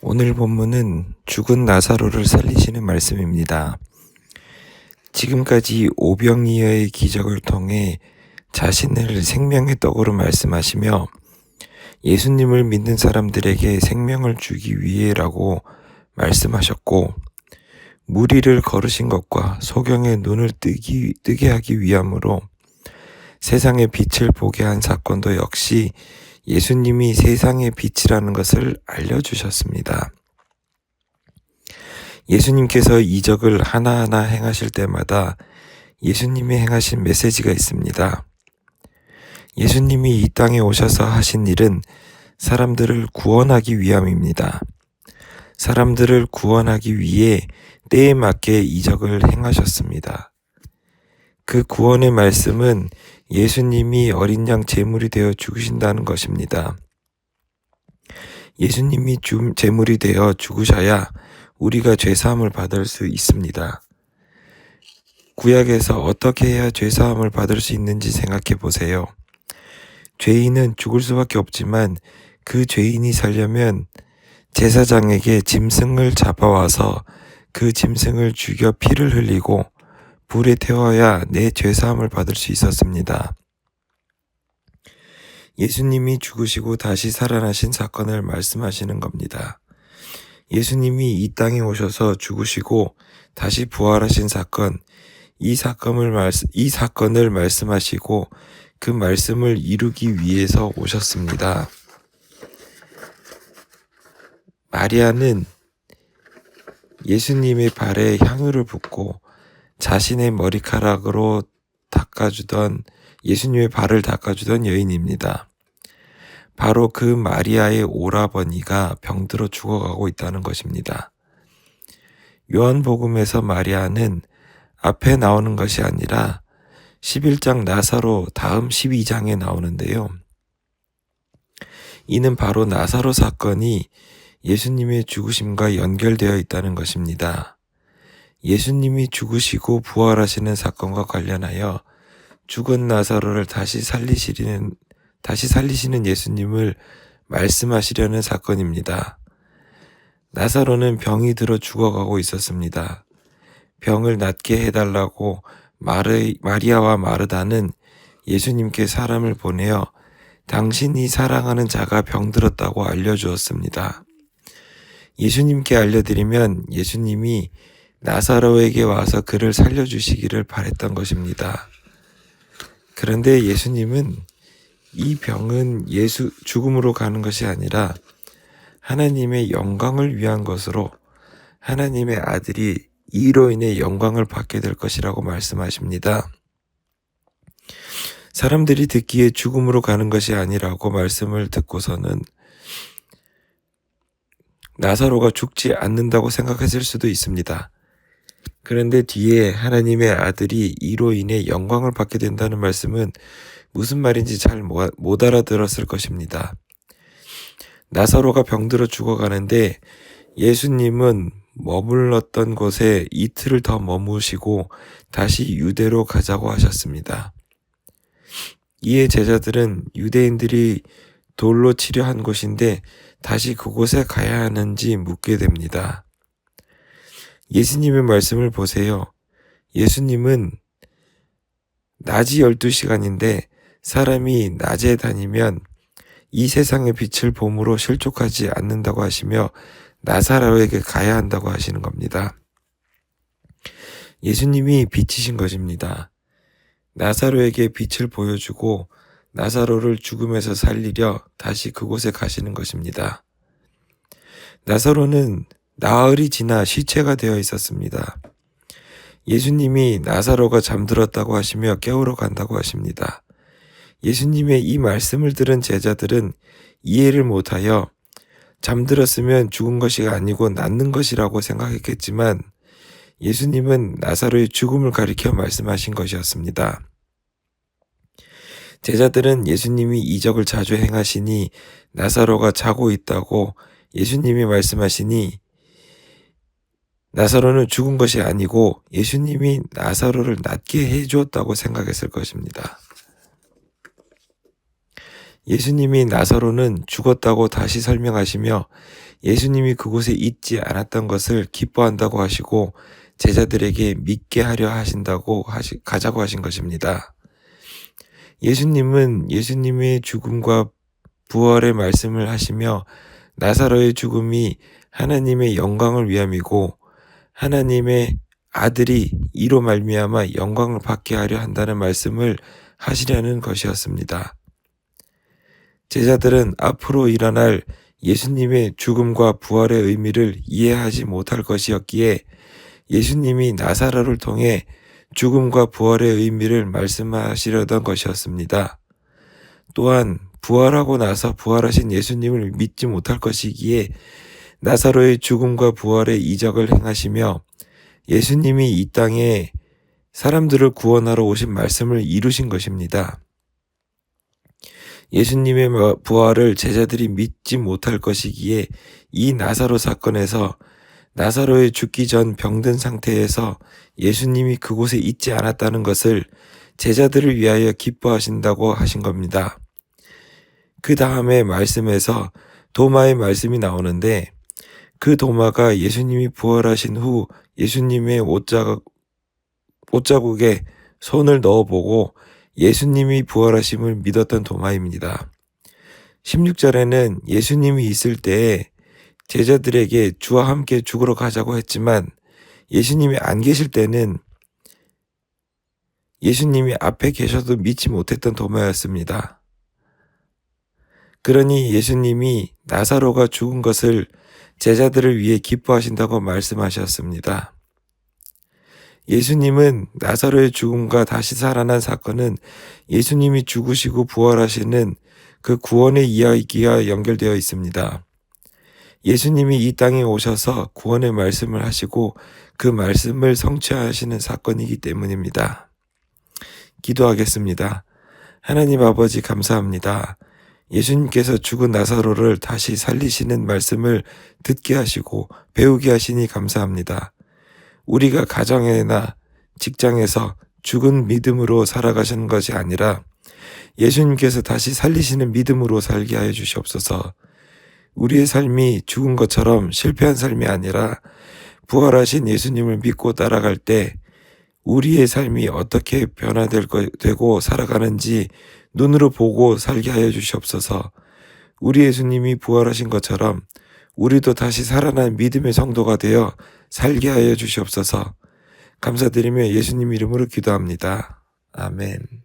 오늘 본문은 죽은 나사로를 살리시는 말씀입니다. 지금까지 오병이어의 기적을 통해 자신을 생명의 떡으로 말씀하시며 예수님을 믿는 사람들에게 생명을 주기 위해라고 말씀하셨고, 무리를 거르신 것과 소경의 눈을 뜨게 하기 위함으로 세상의 빛을 보게 한 사건도 역시 예수님이 세상의 빛이라는 것을 알려주셨습니다. 예수님께서 이적을 하나하나 행하실 때마다 예수님이 행하신 메시지가 있습니다. 예수님이 이 땅에 오셔서 하신 일은 사람들을 구원하기 위함입니다. 사람들을 구원하기 위해 때에 맞게 이적을 행하셨습니다. 그 구원의 말씀은 예수님이 어린 양 제물이 되어 죽으신다는 것입니다. 예수님이 제물이 되어 죽으셔야 우리가 죄사함을 받을 수 있습니다. 구약에서 어떻게 해야 죄사함을 받을 수 있는지 생각해 보세요. 죄인은 죽을 수밖에 없지만 그 죄인이 살려면 제사장에게 짐승을 잡아와서 그 짐승을 죽여 피를 흘리고 불에 태워야 내 죄사함을 받을 수 있었습니다. 예수님이 죽으시고 다시 살아나신 사건을 말씀하시는 겁니다. 예수님이 이 땅에 오셔서 죽으시고 다시 부활하신 사건, 이 사건을 말씀하시고 그 말씀을 이루기 위해서 오셨습니다. 마리아는 예수님의 발에 향유를 붓고 자신의 머리카락으로 예수님의 발을 닦아주던 여인입니다. 바로 그 마리아의 오라버니가 병들어 죽어가고 있다는 것입니다. 요한복음에서 마리아는 앞에 나오는 것이 아니라 11장 나사로 다음 12장에 나오는데요. 이는 바로 나사로 사건이 예수님의 죽으심과 연결되어 있다는 것입니다. 예수님이 죽으시고 부활하시는 사건과 관련하여 죽은 나사로를 다시 살리시는 예수님을 말씀하시려는 사건입니다. 나사로는 병이 들어 죽어가고 있었습니다. 병을 낫게 해달라고 마리아와 마르다는 예수님께 사람을 보내어 당신이 사랑하는 자가 병들었다고 알려주었습니다. 예수님께 알려드리면 예수님이 나사로에게 와서 그를 살려주시기를 바랬던 것입니다. 그런데 예수님은 이 병은 죽음으로 가는 것이 아니라 하나님의 영광을 위한 것으로 하나님의 아들이 이로 인해 영광을 받게 될 것이라고 말씀하십니다. 사람들이 듣기에 죽음으로 가는 것이 아니라고 말씀을 듣고서는 나사로가 죽지 않는다고 생각했을 수도 있습니다. 그런데 뒤에 하나님의 아들이 이로 인해 영광을 받게 된다는 말씀은 무슨 말인지 잘 못 알아들었을 것입니다. 나사로가 병들어 죽어가는데 예수님은 머물렀던 곳에 이틀을 더 머무시고 다시 유대로 가자고 하셨습니다. 이에 제자들은 유대인들이 돌로 치려 한 곳인데 다시 그곳에 가야 하는지 묻게 됩니다. 예수님의 말씀을 보세요. 예수님은 낮이 12시간인데 사람이 낮에 다니면 이 세상의 빛을 봄으로 실족하지 않는다고 하시며 나사로에게 가야 한다고 하시는 겁니다. 예수님이 빛이신 것입니다. 나사로에게 빛을 보여주고 나사로를 죽음에서 살리려 다시 그곳에 가시는 것입니다. 나사로는 나흘이 지나 시체가 되어 있었습니다. 예수님이 나사로가 잠들었다고 하시며 깨우러 간다고 하십니다. 예수님의 이 말씀을 들은 제자들은 이해를 못하여 잠들었으면 죽은 것이 아니고 낫는 것이라고 생각했겠지만 예수님은 나사로의 죽음을 가리켜 말씀하신 것이었습니다. 제자들은 예수님이 이적을 자주 행하시니 나사로가 자고 있다고 예수님이 말씀하시니 나사로는 죽은 것이 아니고 예수님이 나사로를 낫게 해주었다고 생각했을 것입니다. 예수님이 나사로는 죽었다고 다시 설명하시며 예수님이 그곳에 있지 않았던 것을 기뻐한다고 하시고 제자들에게 믿게 하려 가자고 하신 것입니다. 예수님은 예수님의 죽음과 부활의 말씀을 하시며 나사로의 죽음이 하나님의 영광을 위함이고 하나님의 아들이 이로 말미암아 영광을 받게 하려 한다는 말씀을 하시려는 것이었습니다. 제자들은 앞으로 일어날 예수님의 죽음과 부활의 의미를 이해하지 못할 것이었기에 예수님이 나사로를 통해 죽음과 부활의 의미를 말씀하시려던 것이었습니다. 또한 부활하고 나서 부활하신 예수님을 믿지 못할 것이기에 나사로의 죽음과 부활의 이적을 행하시며 예수님이 이 땅에 사람들을 구원하러 오신 말씀을 이루신 것입니다. 예수님의 부활을 제자들이 믿지 못할 것이기에 이 나사로 사건에서 나사로의 죽기 전 병든 상태에서 예수님이 그곳에 있지 않았다는 것을 제자들을 위하여 기뻐하신다고 하신 겁니다. 그 다음에 말씀에서 도마의 말씀이 나오는데 그 도마가 예수님이 부활하신 후 예수님의 옷자국에 손을 넣어보고 예수님이 부활하심을 믿었던 도마입니다. 16절에는 예수님이 있을 때에 제자들에게 주와 함께 죽으러 가자고 했지만 예수님이 안 계실 때는 예수님이 앞에 계셔도 믿지 못했던 도마였습니다. 그러니 예수님이 나사로가 죽은 것을 제자들을 위해 기뻐하신다고 말씀하셨습니다. 예수님은 나사로의 죽음과 다시 살아난 사건은 예수님이 죽으시고 부활하시는 그 구원의 이야기와 연결되어 있습니다. 예수님이 이 땅에 오셔서 구원의 말씀을 하시고 그 말씀을 성취하시는 사건이기 때문입니다. 기도하겠습니다. 하나님 아버지 감사합니다. 예수님께서 죽은 나사로를 다시 살리시는 말씀을 듣게 하시고 배우게 하시니 감사합니다. 우리가 가정이나 직장에서 죽은 믿음으로 살아가시는 것이 아니라 예수님께서 다시 살리시는 믿음으로 살게 하여 주시옵소서. 우리의 삶이 죽은 것처럼 실패한 삶이 아니라 부활하신 예수님을 믿고 따라갈 때 우리의 삶이 어떻게 변화되고 살아가는지 눈으로 보고 살게 하여 주시옵소서. 우리 예수님이 부활하신 것처럼 우리도 다시 살아난 믿음의 성도가 되어 살게 하여 주시옵소서. 감사드리며 예수님 이름으로 기도합니다. 아멘.